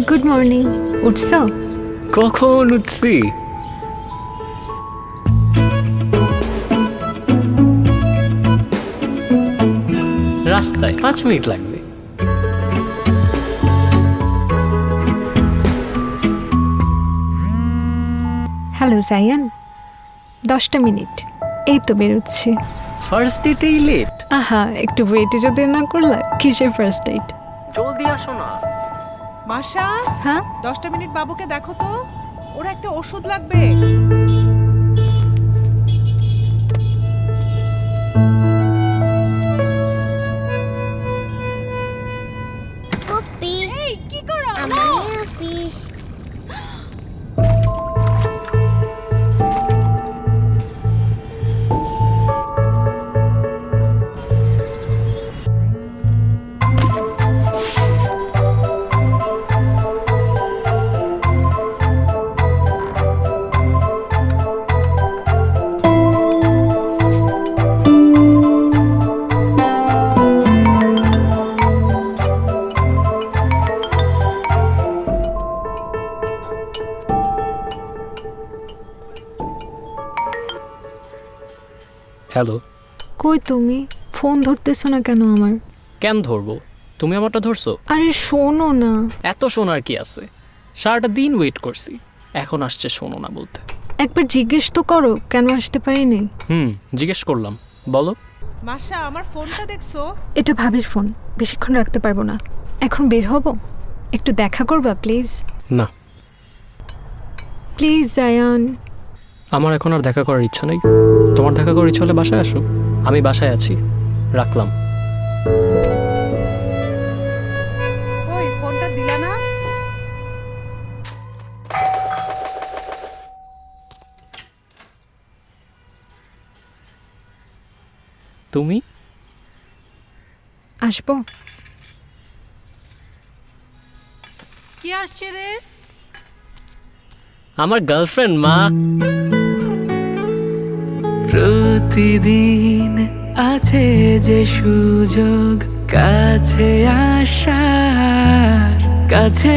Good morning. উঠছো? কখন উঠছি? রাস্তায় 5 মিনিট লাগবে। হ্যালো জায়ান, 10টা মিনিট, এই তো বেরোচ্ছি। ফার্স্ট ডেটেই লেট? আহা, একটু ওয়েটে যদি না করলা, কিসের ফার্স্ট ডেট? জলদি আসো না। মাসা, হ্যাঁ 10টা মিনিট বাবুকে দেখো তো, ওর একটা ওষুধ লাগবে। পুপি এই কি করো? আমার অফিস হ্যালো। কই তুমি? ফোন ধরতেছো না কেন আমার? কেন ধরবো? তুমি আমারটা ধরছো? আরে শোনো না। এত শোনার কি আছে? সারাটা দিন ওয়েট করছি, এখন আসছে শোনো না বলতে। একবার জিজ্ঞেস তো করো কেন আসতে পারিনি। জিজ্ঞেস করলাম, বলো। মাসা, আমার ফোনটা দেখছো? এটা ভাবির ফোন, বেশিক্ষণ রাখতে পারবো না। এখন বের হব, একটু দেখা করবা প্লিজ? না, প্লিজ জায়ান। আমার এখন আর দেখা করার ইচ্ছা নেই। তোমার দেখা করার ইচ্ছা হলে বাসায় আসো, আমি বাসায় আছি। রাখলাম। ওই ফোনটা দিলা না? তুমি? আসবো। কি আসছে রে? আমার গার্লফ্রেন্ড মা। প্রতিদিন আছে যে সুযোগ কাছে আসার, কাছে